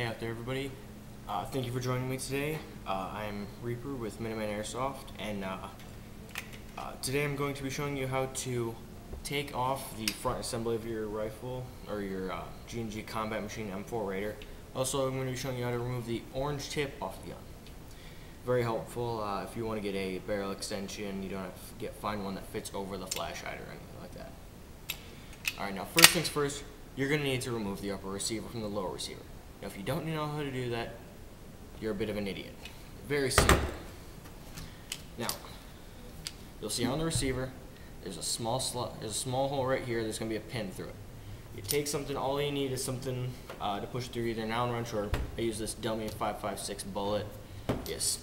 Hey out there everybody, thank you for joining me today. I'm Reaper with Airsoft, and today I'm going to be showing you how to take off the front assembly of your rifle or your G&G Combat Machine M4 Raider. Also, I'm going to be showing you how to remove the orange tip off the gun. Very helpful if you want to get a barrel extension. You don't have to find one that fits over the flash hider or anything like that. Alright, now first things first, you're going to need to remove the upper receiver from the lower receiver. Now, if you don't know how to do that, you're a bit of an idiot. Very simple. Now, you'll see on the receiver, there's a small hole right here. There's going to be a pin through it. You take something. All you need is something to push through, either an Allen wrench or I use this dummy 5.56 bullet. Yes.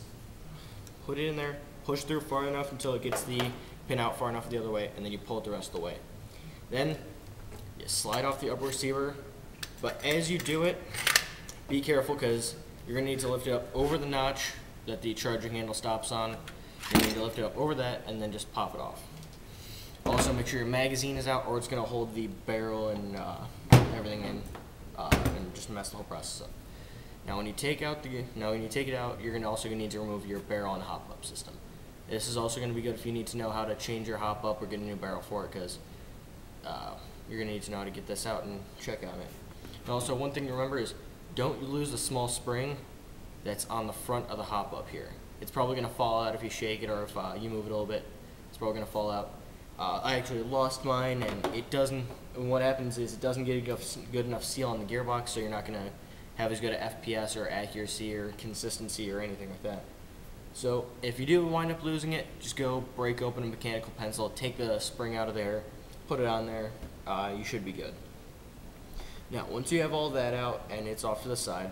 Put it in there. Push through far enough until it gets the pin out far enough the other way, and then you pull it the rest of the way. Then you slide off the upper receiver. But as you do it, be careful, because you're going to need to lift it up over the notch that the charging handle stops on. You need to lift it up over that and then just pop it off. Also, make sure your magazine is out, or it's going to hold the barrel and everything in and just mess the whole process up. Now, when you take it out, you're also going to need to remove your barrel and hop-up system. This is also going to be good if you need to know how to change your hop-up or get a new barrel for it, because you're going to need to know how to get this out and check on it. And also, one thing to remember is don't lose the small spring that's on the front of the hop up here. It's probably going to fall out if you shake it, or if you move it a little bit. It's probably going to fall out. I actually lost mine, and it doesn't. And what happens is it doesn't get a good enough seal on the gearbox, so you're not going to have as good an FPS or accuracy or consistency or anything like that. So if you do wind up losing it, just go break open a mechanical pencil, take the spring out of there, put it on there. You should be good. Now, once you have all that out and it's off to the side,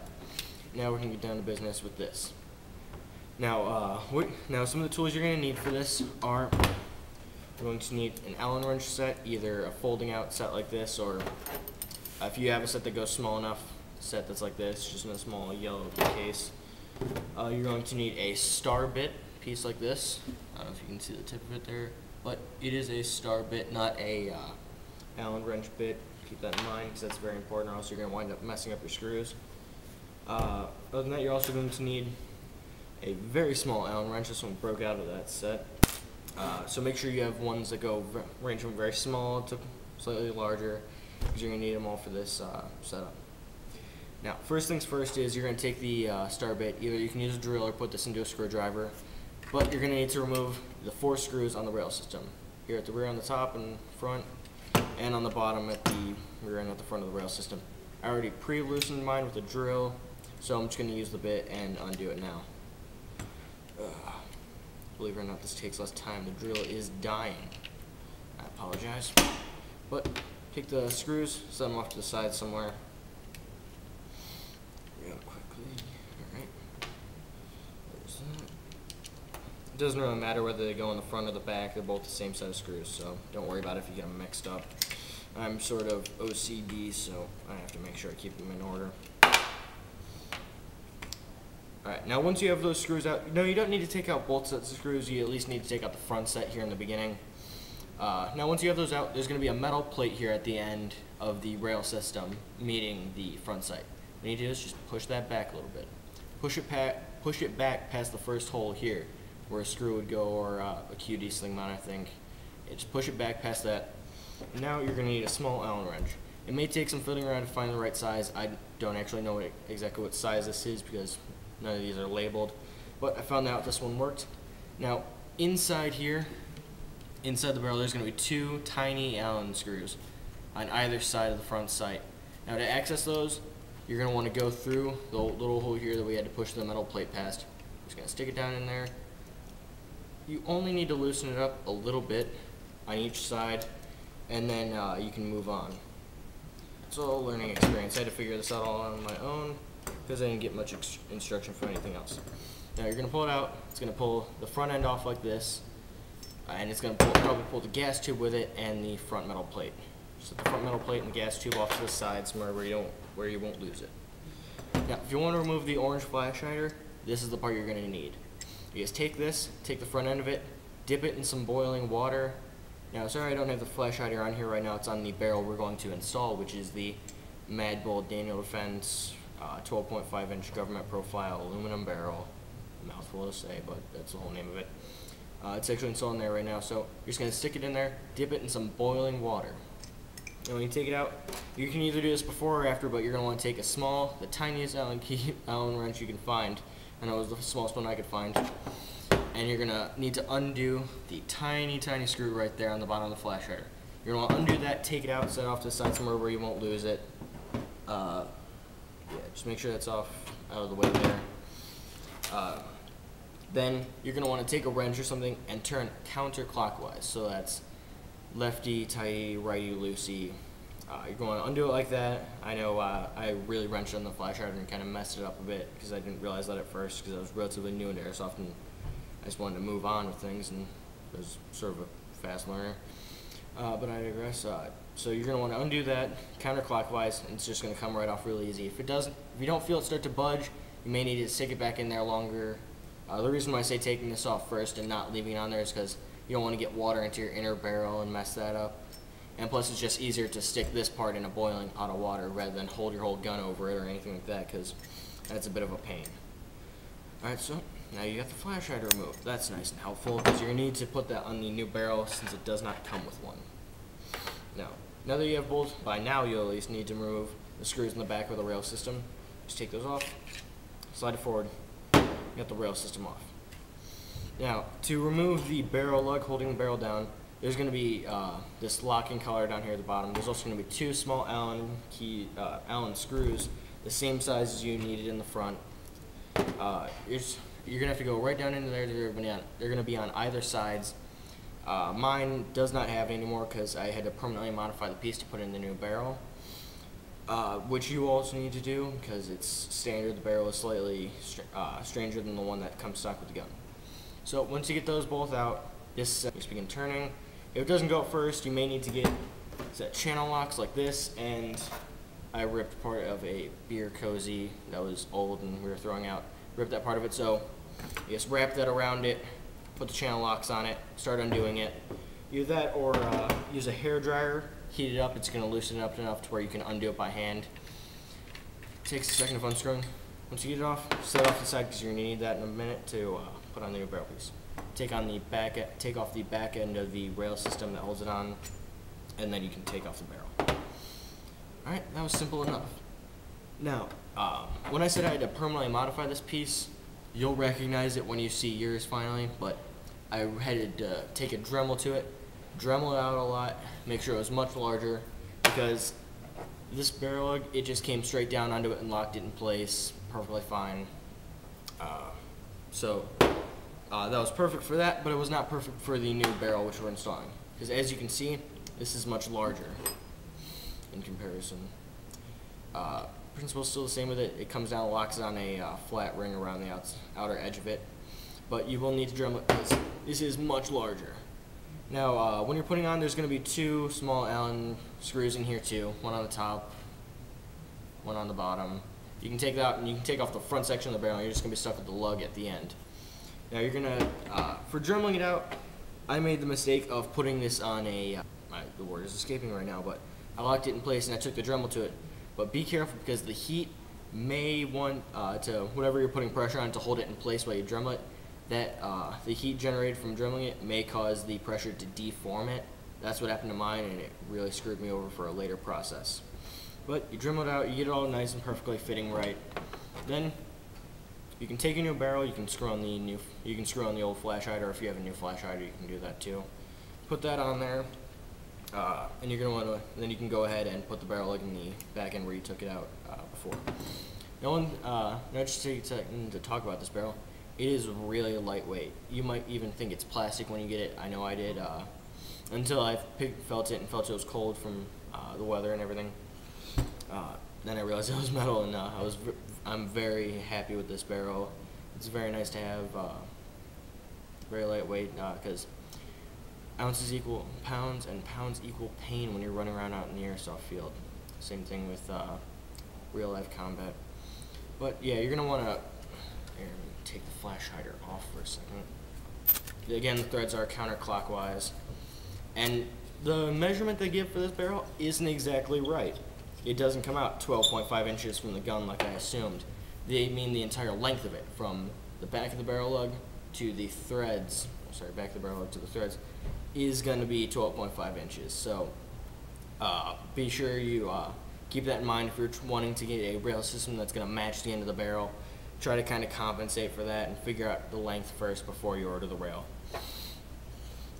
now we can get down to business with this. Now, some of the tools you're going to need for this are, you're going to need an Allen wrench set, either a folding out set like this, or if you have a set that goes small enough, set that's like this, just in a small yellow case. You're going to need a star bit piece like this. I don't know if you can see the tip of it there, but it is a star bit, not a Allen wrench bit. Keep that in mind, because that's very important, or else you're going to wind up messing up your screws. Other than that, you're also going to need a very small Allen wrench. This one broke out of that set. So make sure you have ones that range from very small to slightly larger, because you're going to need them all for this setup. Now, first things first is you're going to take the star bit. Either you can use a drill or put this into a screwdriver, but you're going to need to remove the 4 screws on the rail system. Here at the rear on the top and front, and on the bottom at the rear and at the front of the rail system. I already pre-loosened mine with a drill, so I'm just going to use the bit and undo it now. Believe it or not, this takes less time. The drill is dying. I apologize. But take the screws, set them off to the side somewhere. Real quickly. Alright. There's that. It doesn't really matter whether they go in the front or the back. They're both the same set of screws, so don't worry about it if you get them mixed up. I'm sort of OCD, so I have to make sure I keep them in order. Alright, now once you have those screws out, no, you don't need to take out both sets of screws. You at least need to take out the front set here in the beginning. Now once you have those out, there's going to be a metal plate here at the end of the rail system meeting the front sight. What you need to do is just push that back a little bit. Push it back past the first hole here, where a screw would go, or a QD sling mount, I think. Just push it back past that. And now you're going to need a small Allen wrench. It may take some fiddling around to find the right size. I don't actually know exactly what size this is, because none of these are labeled. But I found out this one worked. Now, inside here, inside the barrel, there's going to be 2 tiny Allen screws on either side of the front sight. Now, to access those, you're going to want to go through the little hole here that we had to push the metal plate past. Just going to stick it down in there. You only need to loosen it up a little bit on each side, and then you can move on. It's all a learning experience. I had to figure this out all on my own, because I didn't get much instruction from anything else. Now you're going to pull it out. It's going to pull the front end off like this, and it's going to probably pull the gas tube with it and the front metal plate. Set the front metal plate and the gas tube off to the side somewhere where you won't lose it. Now, if you want to remove the orange flash hider, this is the part you're going to need. You just take this, take the front end of it, dip it in some boiling water. Now, sorry I don't have the flash hider on here right now. It's on the barrel we're going to install, which is the Madbull Daniel Defense 12.5-inch government profile aluminum barrel. Mouthful to say, but that's the whole name of it. It's actually installed in there right now, so you're just going to stick it in there, dip it in some boiling water. And when you take it out, you can either do this before or after, but you're going to want to take the tiniest Allen wrench you can find, and it was the smallest one I could find, and you're going to need to undo the tiny screw right there on the bottom of the flash hider. You're going to want to undo that, take it out, set it off to the side somewhere where you won't lose it. Yeah, just make sure that's off out of the way there. Then you're going to want to take a wrench or something and turn counterclockwise. So that's lefty, tighty, righty, loosey. You're going to undo it like that. I know I really wrenched on the flash hider and kind of messed it up a bit because I didn't realize that at first because I was relatively new into Airsoft and I just wanted to move on with things and was sort of a fast learner. But I digress. So you're going to want to undo that counterclockwise and it's just going to come right off really easy. If you don't feel it start to budge, you may need to stick it back in there longer. The reason why I say taking this off first and not leaving it on there is because you don't want to get water into your inner barrel and mess that up. And plus it's just easier to stick this part in a boiling pot of water rather than hold your whole gun over it or anything like that because that's a bit of a pain. Alright, so now you got the flash hider removed. That's nice and helpful because you're going to need to put that on the new barrel since it does not come with one. Now that you have both, by now you'll at least need to remove the screws in the back of the rail system. Just take those off, slide it forward, get the rail system off. Now, to remove the barrel lug holding the barrel down, there's going to be this locking collar down here at the bottom. There's also going to be two small Allen screws, the same size as you needed in the front. You're going to have to go right down into there. They're going to be on either sides. Mine does not have any anymore because I had to permanently modify the piece to put in the new barrel, which you also need to do because it's standard. The barrel is slightly stranger than the one that comes stock with the gun. So once you get those both out, this just begin turning. If it doesn't go up first, you may need to get set channel locks like this, and I ripped part of a beer cozy that was old and we were throwing out. Ripped that part of it, so you just wrap that around it, put the channel locks on it, start undoing it. Either that or use a hair dryer, heat it up, it's going to loosen it up enough to where you can undo it by hand. Takes a second of unscrewing. Once you get it off, set it off to the side because you're going to need that in a minute to put on the new barrel piece. Take off the back end of the rail system that holds it on, and then you can take off the barrel. Alright, that was simple enough. Now, when I said I had to permanently modify this piece, you'll recognize it when you see yours finally, but I had to take a Dremel to it, Dremel it out a lot, make sure it was much larger, because this barrel lug, it just came straight down onto it and locked it in place perfectly fine. That was perfect for that, but it was not perfect for the new barrel which we're installing, because as you can see, this is much larger in comparison. Principle's still the same with it. It comes down, locks on a flat ring around the outer edge of it, but you will need to Dremel it because this is much larger. Now, when you're putting on, there's going to be two small Allen screws in here too, one on the top, one on the bottom. You can take that out and you can take off the front section of the barrel. You're just going to be stuck with the lug at the end. Now you're going to, for Dremeling it out, I made the mistake of putting this on a, the word is escaping right now, but I locked it in place and I took the Dremel to it. But be careful because the heat may want to, whatever you're putting pressure on to hold it in place while you Dremel it, that the heat generated from Dremeling it may cause the pressure to deform it. That's what happened to mine and it really screwed me over for a later process. But you Dremel it out, you get it all nice and perfectly fitting right. Then you can take a new barrel, you can screw on the old flash hider. If you have a new flash hider, you can do that too. Put that on there. And you're going to want to, then you can go ahead and put the barrel lug in the back end where you took it out before. Now just to talk about this barrel, it is really lightweight. You might even think it's plastic when you get it. I know I did, until I felt it and felt it was cold from the weather and everything. Then I realized it was metal, and I'm very happy with this barrel. It's very nice to have, very lightweight, because ounces equal pounds, and pounds equal pain when you're running around out in the airsoft field. Same thing with real life combat. But yeah, you're gonna want to take the flash hider off for a second. Again, the threads are counterclockwise, and the measurement they give for this barrel isn't exactly right. it doesn't come out 12.5 inches from the gun like I assumed. They mean the entire length of it, from the back of the barrel lug to the threads, back of the barrel lug to the threads, is going to be 12.5 inches. So be sure you keep that in mind if you're wanting to get a rail system that's going to match the end of the barrel. Try to kind of compensate for that and figure out the length first before you order the rail.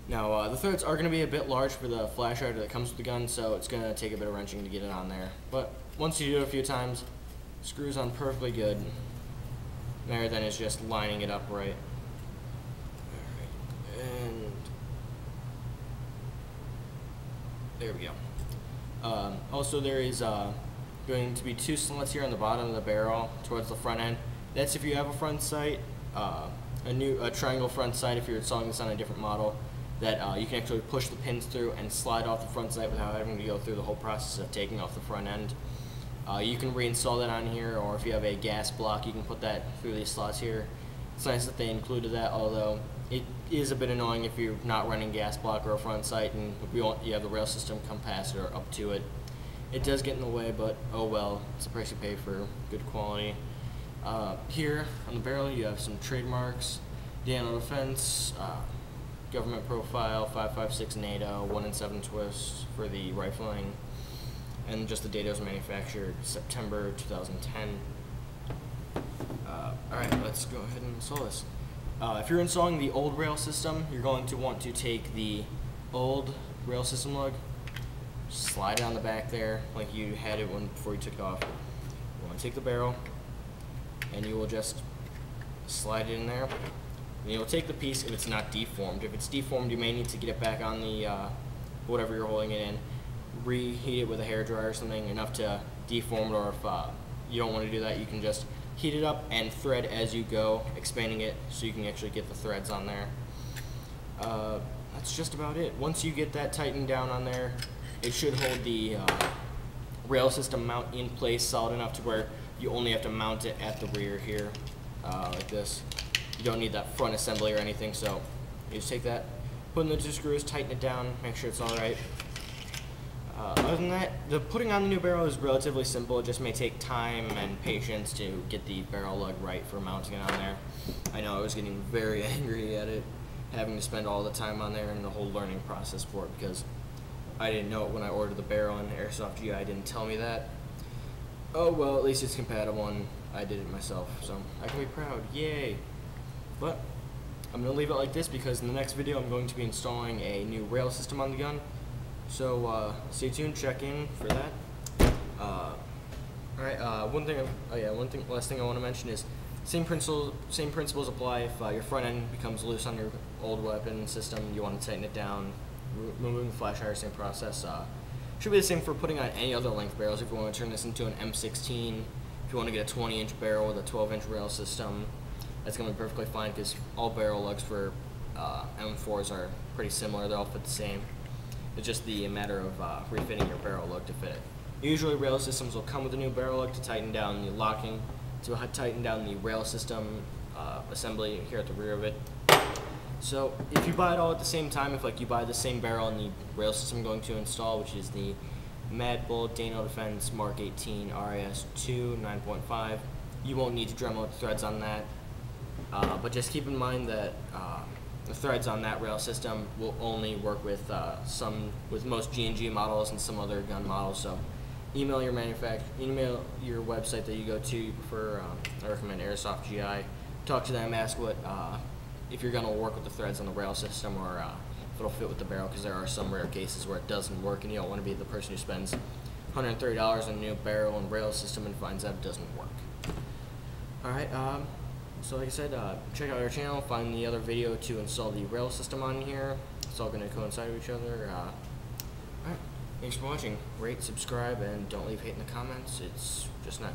Now, the threads are going to be a bit large for the flash hider that comes with the gun, so it's going to take a bit of wrenching to get it on there. But once you do it a few times, it screws on perfectly good. There, then it's just lining it up right. Alright, and there we go. Also, there is going to be 2 slots here on the bottom of the barrel towards the front end. That's if you have a front sight, a triangle front sight if you're installing this on a different model, that you can actually push the pins through and slide off the front sight without having to go through the whole process of taking off the front end. You can reinstall that on here, or if you have a gas block, you can put that through these slots here. It's nice that they included that, although it is a bit annoying if you're not running gas block or a front sight and you have the rail system capacitor up to it. It does get in the way, but oh well, it's the price you pay for good quality. Here on the barrel you have some trademarks, Dano Defense, government profile, 5.56 NATO, 1 in 7 twists for the rifling, and just the date it was manufactured, September 2010. Alright, let's go ahead and install this. If you're installing the old rail system, you're going to want to take the old rail system lug, slide it on the back there like you had it before you took it off. You want to take the barrel, and you will just slide it in there. And you'll take the piece if it's not deformed. If it's deformed, you may need to get it back on the whatever you're holding it in, reheat it with a hairdryer or something enough to deform it, or if you don't want to do that, you can just heat it up and thread as you go, expanding it so you can actually get the threads on there. That's just about it. Once you get that tightened down on there, it should hold the rail system mount in place solid enough to where you only have to mount it at the rear here, like this. You don't need that front assembly or anything, so you just take that, put in the 2 screws, tighten it down, make sure it's alright. Other than that, the putting on the new barrel is relatively simple. It just may take time and patience to get the barrel lug right for mounting it on there. I know I was getting very angry at it, having to spend all the time on there and the whole learning process for it, because I didn't know it when I ordered the barrel, and Airsoft GI didn't tell me that. Oh well, at least it's compatible and I did it myself, so I can be proud, yay! But I'm going to leave it like this because in the next video I'm going to be installing a new rail system on the gun. So stay tuned, check in for that. Alright, last thing I want to mention is same principles apply if your front end becomes loose on your old weapon system, you want to tighten it down, removing the flash hider, same process. Should be the same for putting on any other length barrels. If you want to turn this into an M16, if you want to get a 20-inch barrel with a 12-inch rail system, that's going to be perfectly fine because all barrel lugs for M4s are pretty similar. They all fit the same. It's just the matter of refitting your barrel lug to fit it. Usually rail systems will come with a new barrel lug to tighten down the locking, to tighten down the rail system assembly here at the rear of it. So if you buy it all at the same time, if like you buy the same barrel and the rail system I'm going to install, which is the Madbull Dano Defense Mark 18 RAS2 9.5, you won't need to Dremel the threads on that. But just keep in mind that the threads on that rail system will only work with most G&G models and some other gun models. So email your website that you go to you prefer. I recommend Airsoft GI. Talk to them, ask what if you're going to work with the threads on the rail system, or if it'll fit with the barrel, because there are some rare cases where it doesn't work and you don't want to be the person who spends $130 on a new barrel and rail system and finds out it doesn't work. Alright, so like I said, check out our channel, find the other video to install the rail system on here. It's all going to coincide with each other. Alright, thanks for watching. Rate, subscribe, and don't leave hate in the comments. It's just not